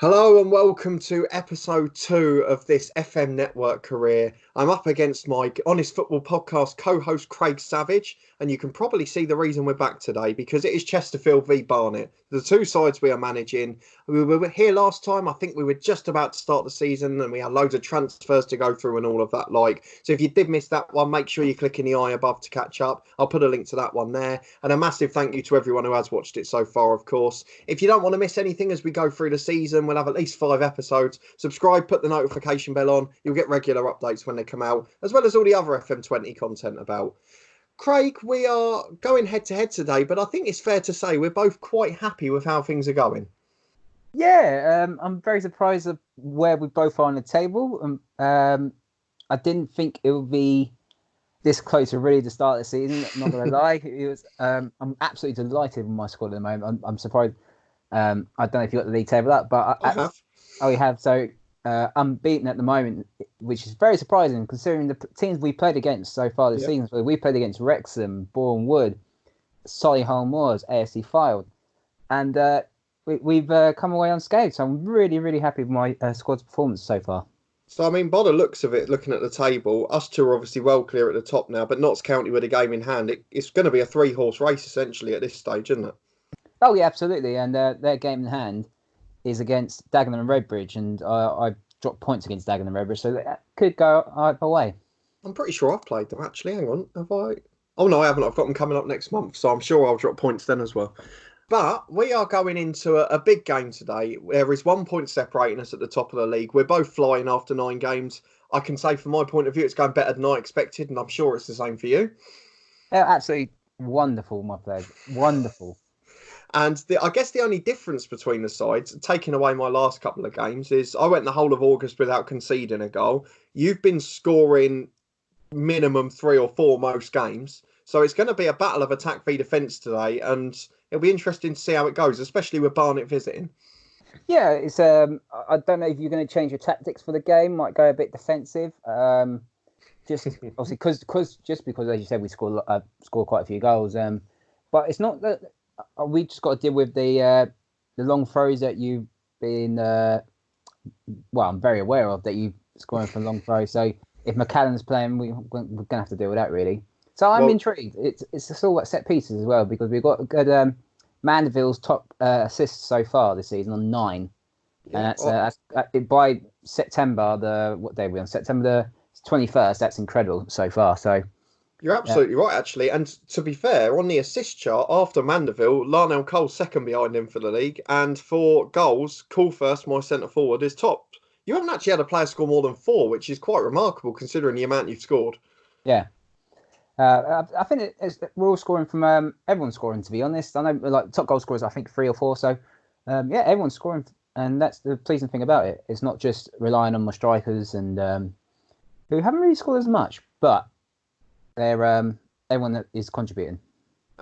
Hello and welcome to episode 2 of this FM Network Career. I'm up against my Honest Football Podcast co-host Craig Savage, and you can probably see the reason we're back today because it is Chesterfield v Barnet, the two sides we are managing. We were here last time. I think we were just about to start the season and we had loads of transfers to go through and all of that. So if you did miss that one, make sure you click in the eye above to catch up. I'll put a link to that one there. And a massive thank you to everyone who has watched it so far, of course. If you don't want to miss anything as we go through the season, we'll have at least 5 episodes. Subscribe, put the notification bell on. You'll get regular updates when they come out, as well as all the other FM20 content about. Craig, we are going head to head today, but I think it's fair to say we're both quite happy with how things are going. Yeah, I'm very surprised at where we both are on the table. I didn't think it would be this close to really the start of the season. Not gonna lie, it was. I'm absolutely delighted with my squad at the moment. I'm surprised. I don't know if you got the league table up, but I have. Oh, we have. So unbeaten at the moment, which is very surprising considering the teams we played against so far this season. So we played against Wrexham, Bourne Wood, Solihull Moors, AFC Fylde, and we've come away unscathed. So I'm really, really happy with my squad's performance so far. So, I mean, by the looks of it, looking at the table, us two are obviously well clear at the top now, but Notts County with a game in hand. It's going to be a 3-horse race, essentially, at this stage, isn't it? Oh, yeah, absolutely. And their game in hand is against Dagenham and Redbridge, and I dropped points against Dagenham and Redbridge, so that could go either way. I'm pretty sure I've played them, actually. Hang on, have I? Oh, no, I haven't. I've got them coming up next month, so I'm sure I'll drop points then as well. But we are going into a big game today. There is 1 point separating us at the top of the league. We're both flying after 9 games. I can say from my point of view, it's going better than I expected, and I'm sure it's the same for you. Yeah, absolutely wonderful, my players. Wonderful. And I guess the only difference between the sides, taking away my last couple of games, is I went the whole of August without conceding a goal. You've been scoring minimum 3 or 4 most games. So it's going to be a battle of attack v defence today. And it'll be interesting to see how it goes, especially with Barnet visiting. Yeah, it's. I don't know if you're going to change your tactics for the game. Might go a bit defensive. Just obviously because as you said, we score quite a few goals. But it's not that we just got to deal with the long throws that you've been. I'm very aware of that you scoring from long throws. So if McCallum's playing, we're going to have to deal with that really. So I'm intrigued. It's all about set pieces as well because we've got good. Mandeville's top assists so far this season on 9, and that's by September. What day are we on? September the 21st. That's incredible so far. So you're absolutely right, actually. And to be fair, on the assist chart after Mandeville, Larnell Cole's second behind him for the league, and for goals, Coolfirst, my centre forward, is top. You haven't actually had a player score more than 4, which is quite remarkable considering the amount you've scored. Yeah. I think we're all scoring from everyone's scoring. To be honest, I know like top goal scorers. I think 3 or 4. So everyone's scoring, and that's the pleasing thing about it. It's not just relying on my strikers and who haven't really scored as much, but they're everyone that is contributing.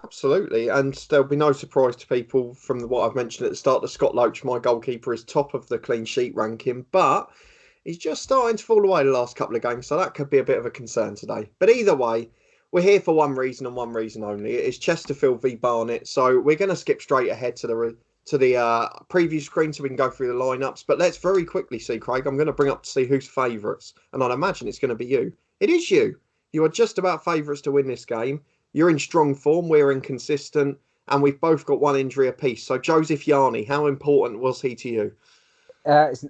Absolutely, and there'll be no surprise to people from what I've mentioned at the start that Scott Loach, my goalkeeper, is top of the clean sheet ranking, but he's just starting to fall away the last couple of games, so that could be a bit of a concern today. But either way, we're here for one reason and one reason only. It is Chesterfield v Barnet. So we're going to skip straight ahead to the preview screen so we can go through the lineups. But let's very quickly see, Craig. I'm going to bring up to see who's favourites. And I'd imagine it's going to be you. It is you. You are just about favourites to win this game. You're in strong form. We're inconsistent. And we've both got 1 injury apiece. So Joseph Yarni, how important was he to you?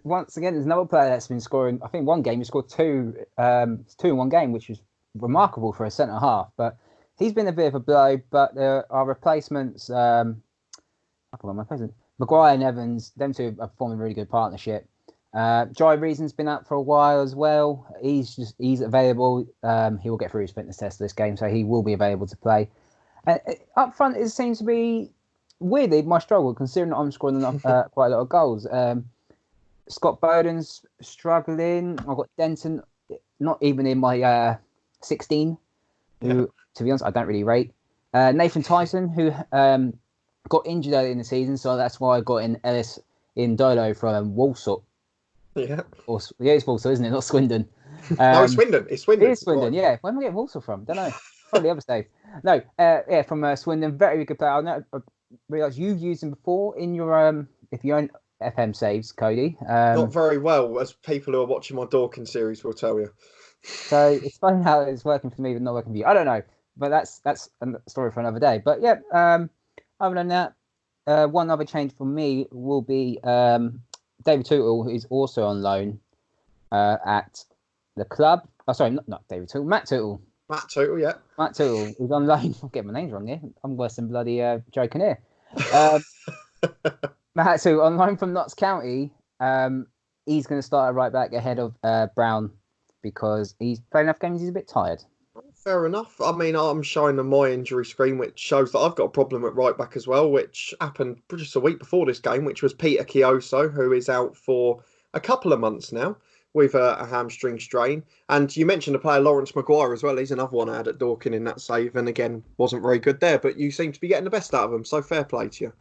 Once again, there's another player that's been scoring. I think one game he scored 2 in one game, which was remarkable for a centre half, but he's been a bit of a blow. But our replacements, I forgot my replacement, Maguire and Evans, them two are forming a really good partnership. Jai Reason's been out for a while as well. He's available. He will get through his fitness test this game, so he will be available to play. Up front, it seems to be weirdly my struggle, considering that I'm scoring quite a lot of goals. Scott Bowden's struggling. I've got Denton, not even in my 16, who, to be honest, I don't really rate. Nathan Tyson, who got injured early in the season, so that's why I got in Ellis in Dolo from Walsall. Yeah. It's Walsall, isn't it? Not Swindon. No, it's Swindon. It's Swindon. It is Swindon, yeah. Where am I getting Walsall from? Don't know. Probably the other state. No, from Swindon. Very good player. I realised you've used him before in your if you FM saves, Cody. Not very well, as people who are watching my Dawkins series will tell you. So it's funny how it's working for me but not working for you. I don't know, but that's a story for another day. But yeah, other than that, one other change for me will be David Tootle, who is also on loan at the club. Oh, sorry, not David Tootle, Matt Tootle. Matt Tootle, yeah. Matt Tootle is on loan. I'm getting my names wrong here. I'm worse than bloody Joe Kinnear. Matt Tootle on loan from Notts County. He's going to start at right back ahead of Brown because he's played enough games. He's a bit tired. Fair enough. I mean, I'm showing them my injury screen, which shows that I've got a problem at right back as well, which happened just a week before this game, which was Peter Chioso, who is out for a couple of months now with a hamstring strain. And you mentioned the player Lawrence Maguire as well. He's another one I had at Dorking in that save, and again, wasn't very good there, but you seem to be getting the best out of him, so fair play to you.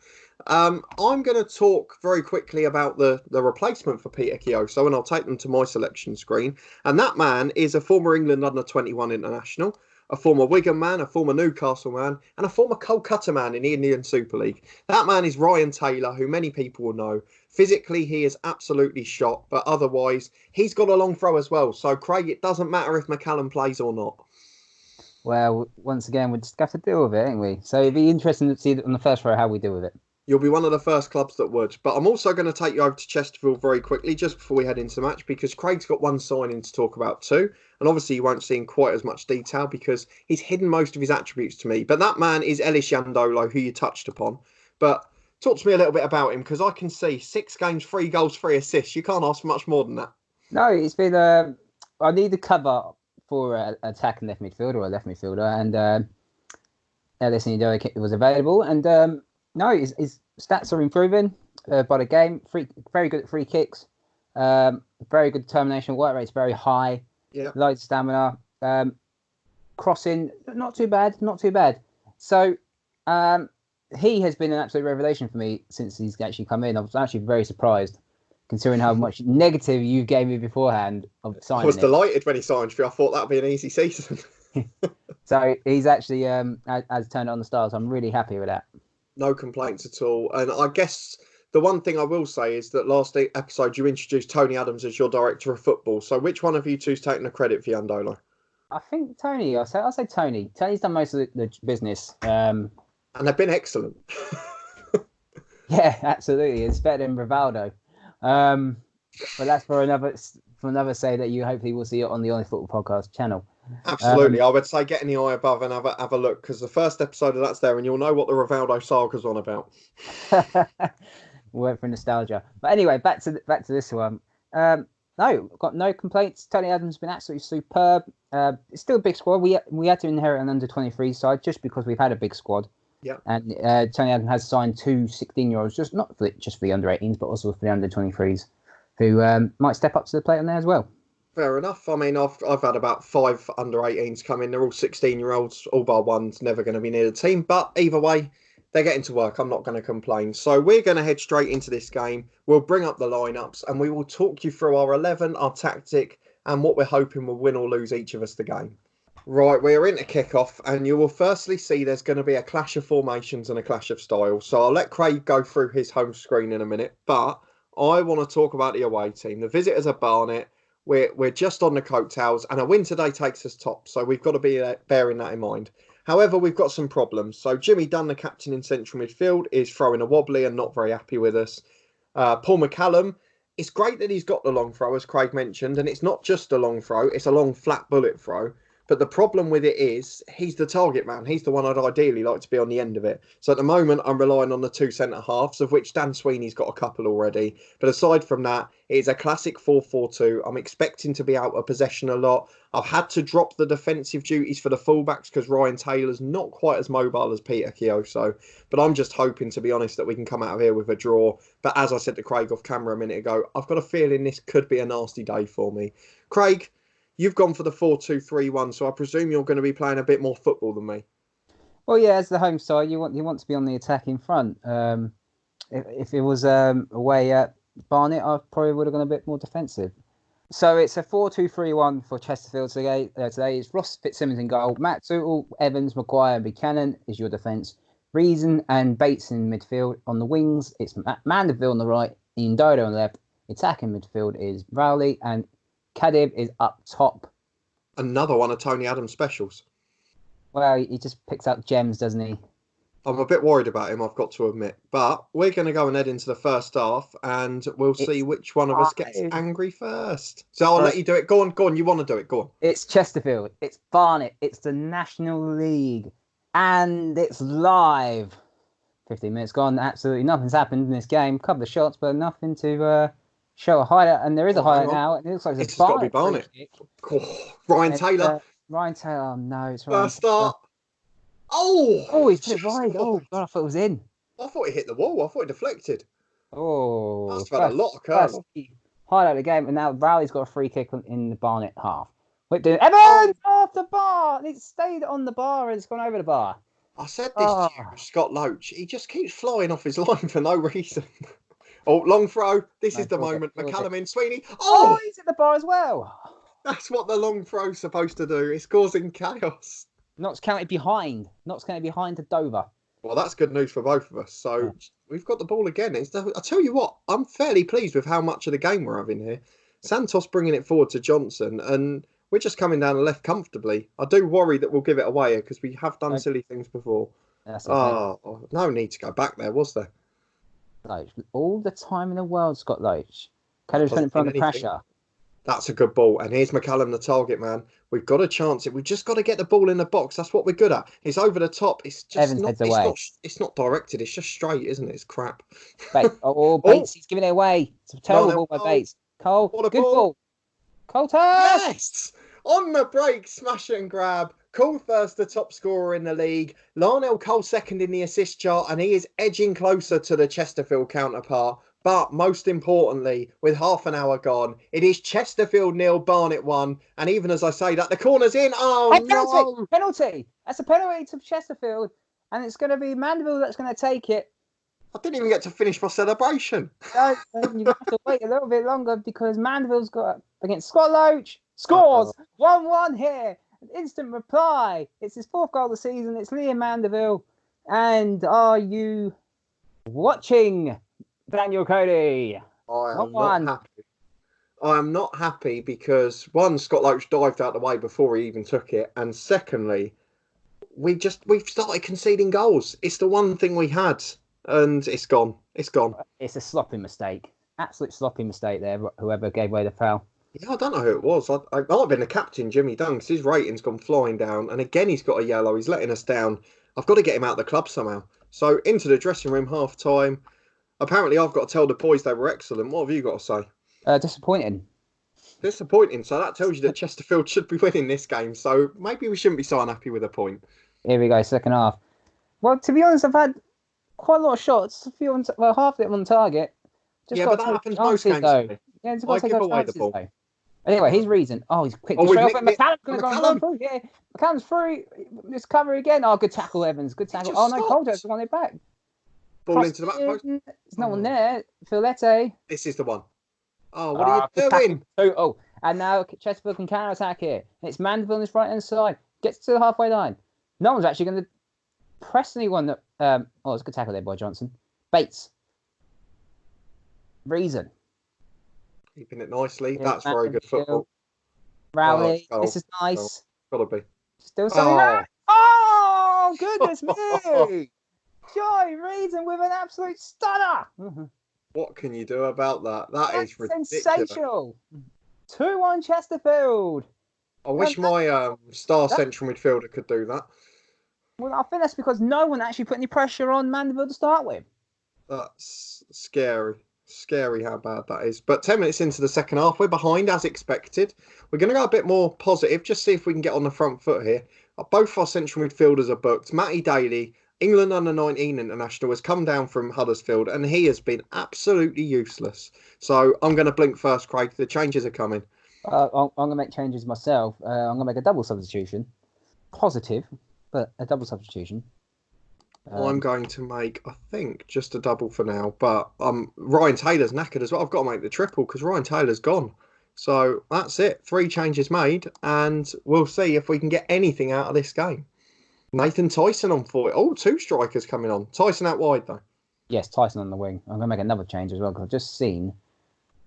I'm going to talk very quickly about the replacement for Peter Chioso, and I'll take them to my selection screen. And that man is a former England under-21 international, a former Wigan man, a former Newcastle man, and a former Kolkata man in the Indian Super League. That man is Ryan Taylor, who many people will know. Physically, he is absolutely shot, but otherwise, he's got a long throw as well. So, Craig, it doesn't matter if McCallum plays or not. Well, once again, we'll just have to deal with it, ain't we? So it'd be interesting to see on the first row how we deal with it. You'll be one of the first clubs that would. But I'm also going to take you over to Chesterfield very quickly, just before we head into the match, because Craig's got one signing to talk about too. And obviously you won't see in quite as much detail because he's hidden most of his attributes to me. But that man is Ellis Yandolo, who you touched upon. But talk to me a little bit about him, because I can see 6 games, 3 goals, 3 assists. You can't ask for much more than that. No, it's been... I need a cover for an attacking left midfielder or a left midfielder. And Ellis Yandolo was available. And... No, his stats are improving by the game. Very good at free kicks. Very good determination. Work rate's very high. Yeah. Loads of stamina. Crossing, not too bad. So he has been an absolute revelation for me since he's actually come in. I was actually very surprised, considering how much negative you gave me beforehand of signing. I was delighted when he signed for you. I thought that would be an easy season. So he's actually has turned on the stars. I'm really happy with that. No complaints at all. And I guess the one thing I will say is that last episode you introduced Tony Adams as your director of football. So which one of you two's taking the credit for Yandolo? I think Tony. I'll say Tony. Tony's done most of the business. And they've been excellent. Yeah, absolutely. It's better than Rivaldo. But that's for another say that you hopefully will see it on the Honest Football Podcast channel. Absolutely. I would say get in the eye above and have a look, because the first episode of that's there and you'll know what the Rivaldo saga's on about. We went for nostalgia. But anyway, back to this one. No, got no complaints. Tony Adams has been absolutely superb. It's still a big squad. We had to inherit an under-23 side just because we've had a big squad. Yeah. And Tony Adams has signed 2 16-year-olds, just for the under-18s, but also for the under-23s, who might step up to the plate on there as well. Fair enough. I mean, I've had about 5 under-18s come in. They're all 16-year-olds, all bar one's never going to be near the team. But either way, they're getting to work. I'm not going to complain. So we're going to head straight into this game. We'll bring up the lineups and we will talk you through our 11, our tactic, and what we're hoping will win or lose each of us the game. Right, we're into kickoff, and you will firstly see there's going to be a clash of formations and a clash of styles. So I'll let Craig go through his home screen in a minute, but I want to talk about the away team. The visitors are Barnet. We're just on the coattails, and a win today takes us top, so we've got to be bearing that in mind. However, we've got some problems. So Jimmy Dunn, the captain in central midfield, is throwing a wobbly and not very happy with us. Paul McCallum, it's great that he's got the long throw, as Craig mentioned, and it's not just a long throw, it's a long flat bullet throw. But the problem with it is he's the target man. He's the one I'd ideally like to be on the end of it. So at the moment, I'm relying on the 2 centre-halves, of which Dan Sweeney's got a couple already. But aside from that, it's a classic 4-4-2. I'm expecting to be out of possession a lot. I've had to drop the defensive duties for the fullbacks because Ryan Taylor's not quite as mobile as Peter Chioso. But I'm just hoping, to be honest, that we can come out of here with a draw. But as I said to Craig off camera a minute ago, I've got a feeling this could be a nasty day for me. Craig, you've gone for the 4-2-3-1, so I presume you're going to be playing a bit more football than me. Well, yeah, as the home side, you want to be on the attack in front. If it was away at Barnet, I probably would have gone a bit more defensive. So it's a 4-2-3-1 for Chesterfield today. It's Ross Fitzsimmons in goal, Matt Tootle, Evans, Maguire, and Buchanan is your defence. Reason and Bates in midfield. On the wings, it's Mandeville on the right, Ian Dodo on the left. Attacking midfield is Rowley, and Khadib is up top. Another one of Tony Adams' specials. Well, he just picks out gems, doesn't he? I'm a bit worried about him, I've got to admit. But we're going to go and head into the first half, and we'll see which one of us gets angry first. So I'll let you do it. Go on. You want to do it? Go on. It's Chesterfield. It's Barnet. It's the National League. And it's live. 15 minutes gone. Absolutely nothing's happened in this game. Couple of shots, but nothing to show a highlight. And there is a highlight now. It looks like it's got to be Barnet. Ryan Taylor. Ryan Taylor. No, it's Ryan. First start. Oh, he's put it wide. Oh, God, I thought it was in. I thought he hit the wall. I thought he deflected. Oh. That's had a lot of curl. Highlight of the game, and now Rowley's got a free kick in the Barnet half. Evans off the bar! It stayed on the bar and it's gone over the bar. I said this to you, Scott Loach. He just keeps flying off his line for no reason. Long throw. This is the moment. McCallum in. Sweeney. Oh, he's at the bar as well. That's what the long throw's supposed to do. It's causing chaos. Notts County behind. Notts County behind to Dover. Well, that's good news for both of us. So we've got the ball again. I tell you what, I'm fairly pleased with how much of the game we're having here. Santos bringing it forward to Johnson, and we're just coming down the left comfortably. I do worry that we'll give it away because we have done silly things before. No need to go back there, was there? Loach, all the time in the world, Scott Loach. Caddy's putting under pressure. That's a good ball. And here's McCallum, the target man. We've got a chance. We've just got to get the ball in the box. That's what we're good at. It's over the top. It's just it's not directed. It's just straight, isn't it? It's crap. Bates, he's giving it away. It's a terrible ball by Bates. Cole, good ball. Cole turns. Yes! On the break, smash it and grab. Cole first, the top scorer in the league. Larnell Cole second in the assist chart, and he is edging closer to the Chesterfield counterpart. But most importantly, with half an hour gone, it is Chesterfield 0, Barnet 1. And even as I say that, the corner's in. No! Penalty! That's a penalty to Chesterfield. And it's going to be Mandeville that's going to take it. I didn't even get to finish my celebration. No, you have to wait a little bit longer because Mandeville's got against Scott Loach. Scores 1-1 here. An instant reply. It's his fourth goal of the season. It's Liam Mandeville. And are you watching, Daniel Cody? I am not happy because one, Scott Loach dived out the way before he even took it, and secondly, we've started conceding goals. It's the one thing we had, and it's gone. It's gone. It's a sloppy mistake. Absolute sloppy mistake there. Whoever gave away the foul. Yeah, I don't know who it was. I might have been the captain, Jimmy Dunn, because his rating's gone flying down, and again he's got a yellow. He's letting us down. I've got to get him out of the club somehow. So into the dressing room, half time. Apparently, I've got to tell the boys they were excellent. What have you got to say? Disappointing. Disappointing. So that tells you that Chesterfield should be winning this game. So maybe we shouldn't be so unhappy with a point. Here we go, second half. Well, to be honest, I've had quite a lot of shots. Half of it on target. But that happens most games. Yeah, it's got to give away the ball. Though. Anyway, his reason. He's quick to straight off. McCallum's going to go through here. McCallum's through. This cover again. Good tackle, Evans. Good tackle. No, Colter's won it back. Ball into the back post. There's no one there. Filete. This is the one. What are you doing? And now Chesterfield can counter attack here. And it's Mandeville on his right hand side. Gets to the halfway line. No one's actually going to press anyone. It's a good tackle there by Johnson. Bates. Reason. Keeping it nicely. That's very good football. Rowley. This is nice. Gotta be. Still something. Oh, goodness me. Joy Reason with an absolute stunner. What can you do about that? That's ridiculous. Sensational. 2-1 Chesterfield. I wish my star central midfielder could do that. Well, I think that's because no one actually put any pressure on Mandeville to start with. That's scary. Scary how bad that is. But 10 minutes into the second half, we're behind as expected. We're going to go a bit more positive, just see if we can get on the front foot here. Both our central midfielders are booked. Matty Daly, England under-19 international, has come down from Huddersfield and he has been absolutely useless. So I'm going to blink first, Craig. The changes are coming. I'm going to make changes myself. I'm going to make a double substitution. Positive, but a double substitution. I'm going to make, I think, just a double for now. But Ryan Taylor's knackered as well. I've got to make the triple because Ryan Taylor's gone. So that's it. 3 changes made. And we'll see if we can get anything out of this game. Nathan Tyson on for it. 2 strikers coming on. Tyson out wide, though. Yes, Tyson on the wing. I'm going to make another change as well because I've just seen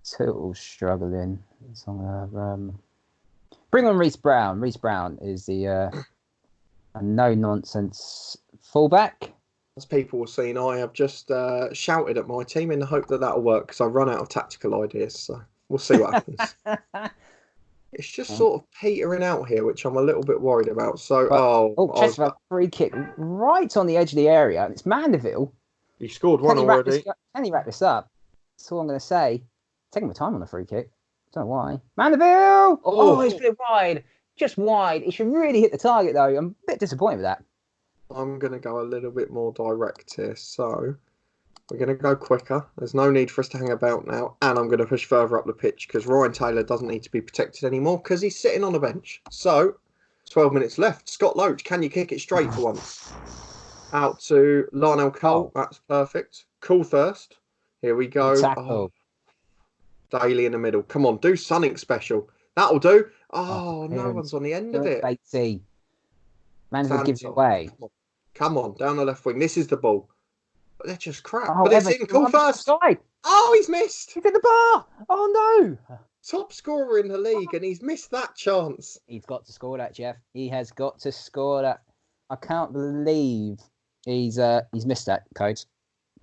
Tootle struggling. So I'm going to bring on Reece Brown. Reece Brown is the a no-nonsense fullback. As people will see, I have just shouted at my team in the hope that that'll work because I've run out of tactical ideas. So we'll see what happens. It's just sort of petering out here, which I'm a little bit worried about. So, Chesterfield free kick right on the edge of the area. And it's Mandeville. He scored one already. Can he wrap this up? That's all I'm going to say. Taking my time on the free kick. Don't know why. Mandeville! Oh, he's put it wide. Just wide. He should really hit the target, though. I'm a bit disappointed with that. I'm going to go a little bit more direct here. So we're going to go quicker. There's no need for us to hang about now. And I'm going to push further up the pitch because Ryan Taylor doesn't need to be protected anymore because he's sitting on a bench. So 12 minutes left. Scott Loach, can you kick it straight for once? Out to Lionel Cole. That's perfect. Cool first. Here we go. Tackle. Daly in the middle. Come on, do something special. That'll do. Oh, no one's on the end of it. Batesy. Mandeville gives it away. Come on, down the left wing. This is the ball. But they're just crap. Oh, but it's in. Cool first. Oh, he's missed. He's in the bar. Oh, no. Top scorer in the league, and he's missed that chance. He's got to score that, Jeff. He has got to score that. I can't believe he's missed that, Codes.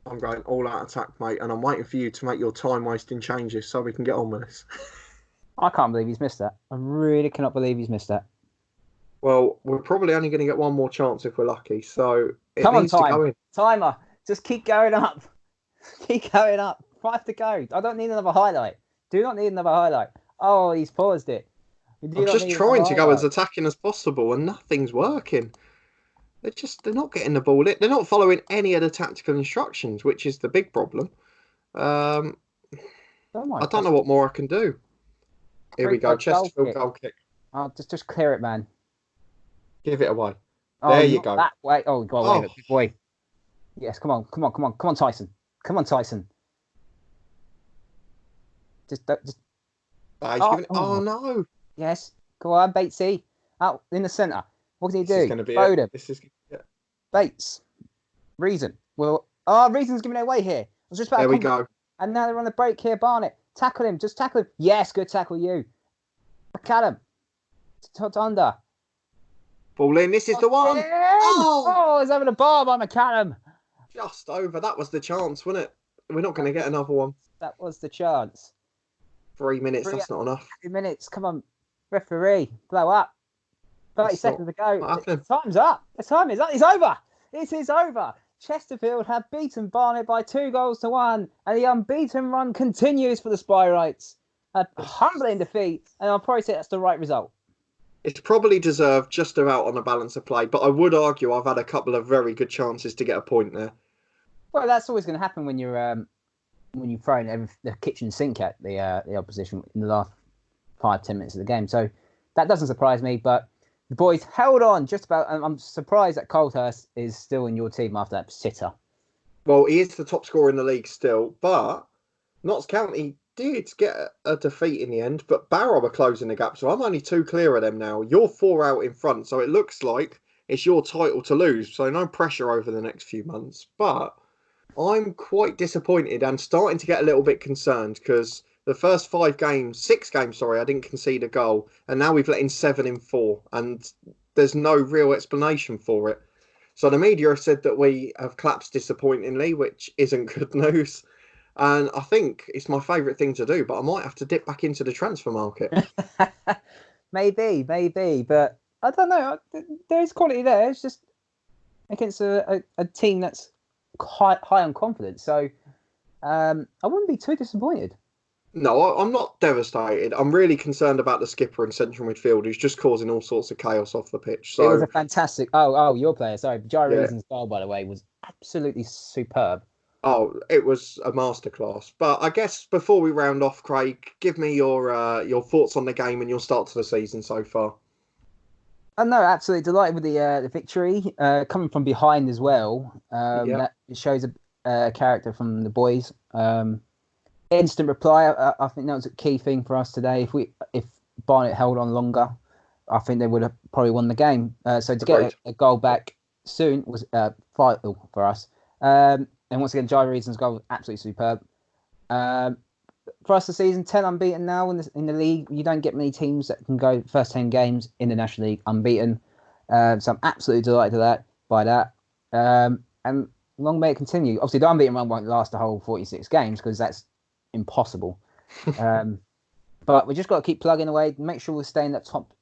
I'm going all out attack, mate, and I'm waiting for you to make your time wasting changes so we can get on with this. I can't believe he's missed that. I really cannot believe he's missed that. Well, we're probably only going to get one more chance if we're lucky. So come on, timer. Just keep going up. Keep going up. 5 to go. I don't need another highlight. Do not need another highlight. Oh, he's paused it. I'm just trying to go as attacking as possible, and nothing's working. They're not getting the ball in. They're not following any of the tactical instructions, which is the big problem. I don't know what more I can do. Here we go. Chesterfield goal kick. Oh, just clear it, man. Give it away. There you go. That way. Oh, go away, big boy. Yes, come on, Tyson. Come on, Tyson. Just. Oh no. Yes. Go on, Batesy. Out in the centre. What did he do? This is going to be Bates. Reason. Well, Reason's giving it away here. I was just about there we go. And now they're on the break here, Barnet. Tackle him. Just tackle him. Yes, good tackle, you. McCallum. Under. Ball in. This is the one. He's having a bar by McCallum. Just over. That was the chance, wasn't it? We're not going to get another one. That was the chance. 3 minutes. That's not enough. 3 minutes. Come on, referee. Blow up. 30 seconds to go. Time's up. The time is up. It's over. It is over. Chesterfield have beaten Barnet by 2-1, and the unbeaten run continues for the Spyrites. A humbling defeat, and I'll probably say that's the right result. It's probably deserved just about on the balance of play, but I would argue I've had a couple of very good chances to get a point there. Well, that's always going to happen when you're throwing the kitchen sink at the opposition in the last 5-10 minutes of the game. So that doesn't surprise me, but the boys held on just about. I'm surprised that Colthurst is still in your team after that sitter. Well, he is the top scorer in the league still, but Notts County did get a defeat in the end, but Barrow are closing the gap, so I'm only 2 clear of them now. You're 4 out in front, so it looks like it's your title to lose, so no pressure over the next few months. But I'm quite disappointed and starting to get a little bit concerned because the first 6 games, I didn't concede a goal, and now we've let in 7 in 4, and there's no real explanation for it. So the media have said that we have collapsed disappointingly, which isn't good news. And I think it's my favourite thing to do, but I might have to dip back into the transfer market. maybe, but I don't know. There's quality there. It's just against a team that's high on confidence. So I wouldn't be too disappointed. No, I'm not devastated. I'm really concerned about the skipper and central midfield who's just causing all sorts of chaos off the pitch. So it was a fantastic... Oh, your player. Sorry. Jari Reason's goal, by the way, was absolutely superb. Oh, it was a masterclass. But I guess before we round off, Craig, give me your thoughts on the game and your start to the season so far. No, absolutely delighted with the victory. Coming from behind as well. That shows a character from the boys. Instant reply. I think that was a key thing for us today. If Barnet held on longer, I think they would have probably won the game. So to get a goal back soon was vital for us. And once again, Jai Reason's goal was absolutely superb. For us, the season 10 unbeaten now in the league. You don't get many teams that can go first 10 games in the National League unbeaten. So I'm absolutely delighted by that. And long may it continue. Obviously, the unbeaten run won't last the whole 46 games because that's impossible. But we just got to keep plugging away. Make sure we stay in that top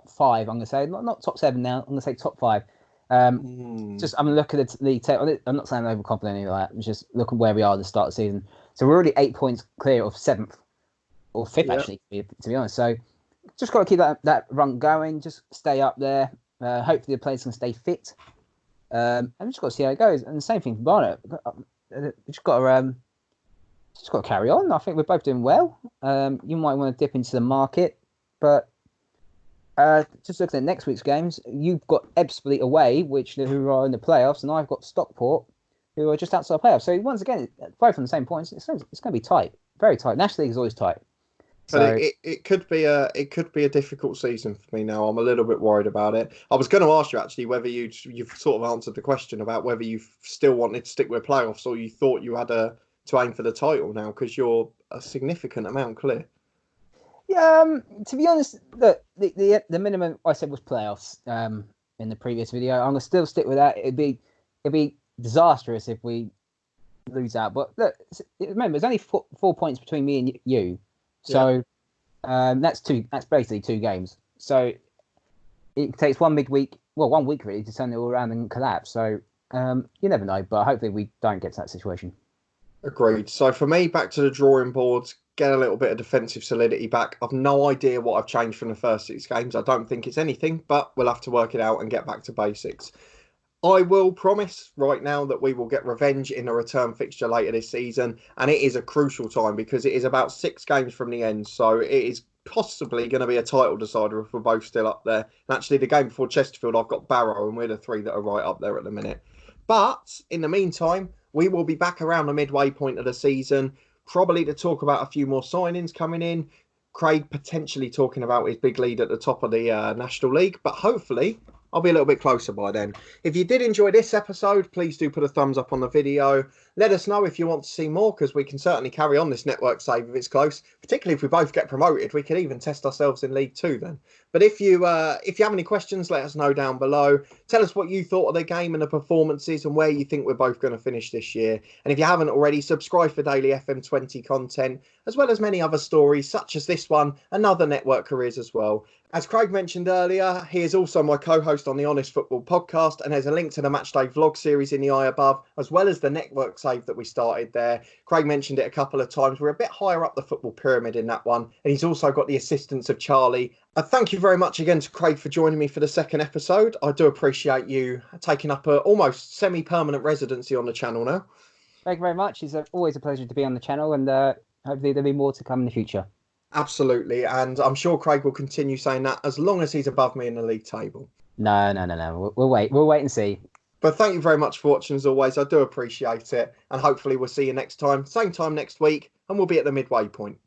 5. I'm going to say not top 7 now. I'm going to say top 5. Just I'm looking at the league table. I'm not saying I'm overconfident or anything like that. I'm just looking where we are at the start of the season. So we're already 8 points clear of 7th or 5th, actually, to be honest. So just got to keep that run going. Just stay up there. Hopefully the players can stay fit. And we just got to see how it goes. And the same thing for Barnet. We just got to carry on. I think we're both doing well. You might want to dip into the market, but just looking at next week's games, you've got Ebbsfleet away, who are in the playoffs, and I've got Stockport, who are just outside the playoffs. So once again, both on the same points. It's going to be tight, very tight. National League is always tight. But it could be a difficult season for me now. I'm a little bit worried about it. I was going to ask you actually whether you've sort of answered the question about whether you still wanted to stick with playoffs or you thought you had to aim for the title now because you're a significant amount clear. Yeah, to be honest, look, the minimum I said was playoffs in the previous video. I'm gonna still stick with that. It'd be disastrous if we lose out. But look, remember, there's only 4 points between me and you, so that's basically 2 games. So it takes 1 week really to turn it all around and collapse. So you never know, but hopefully we don't get to that situation. Agreed. So for me, back to the drawing boards, get a little bit of defensive solidity back. I've no idea what I've changed from the first 6 games. I don't think it's anything, but we'll have to work it out and get back to basics. I will promise right now that we will get revenge in a return fixture later this season, and it is a crucial time because it is about 6 games from the end, so it is possibly going to be a title decider if we're both still up there. And actually, the game before Chesterfield, I've got Barrow, and we're the 3 that are right up there at the minute. But in the meantime, we will be back around the midway point of the season, probably to talk about a few more signings coming in. Craig potentially talking about his big lead at the top of the National League, but hopefully I'll be a little bit closer by then. If you did enjoy this episode, please do put a thumbs up on the video. Let us know if you want to see more, because we can certainly carry on this network save if it's close, particularly if we both get promoted. We could even test ourselves in League 2 then. But if you have any questions, let us know down below. Tell us what you thought of the game and the performances and where you think we're both going to finish this year. And if you haven't already, subscribe for daily FM20 content, as well as many other stories such as this one and other network careers as well. As Craig mentioned earlier, he is also my co-host on the Honest Football podcast, and there's a link to the Matchday vlog series in the eye above, as well as the network save that we started there. Craig mentioned it a couple of times. We're a bit higher up the football pyramid in that one, and he's also got the assistance of Charlie. Thank you very much again to Craig for joining me for the second episode. I do appreciate you taking up a almost semi-permanent residency on the channel now. Thank you very much. It's always a pleasure to be on the channel, and hopefully there'll be more to come in the future. Absolutely, and I'm sure Craig will continue saying that as long as he's above me in the league table. No. We'll wait and see. But thank you very much for watching as always. I do appreciate it, and hopefully we'll see you next time, same time next week, and we'll be at the midway point.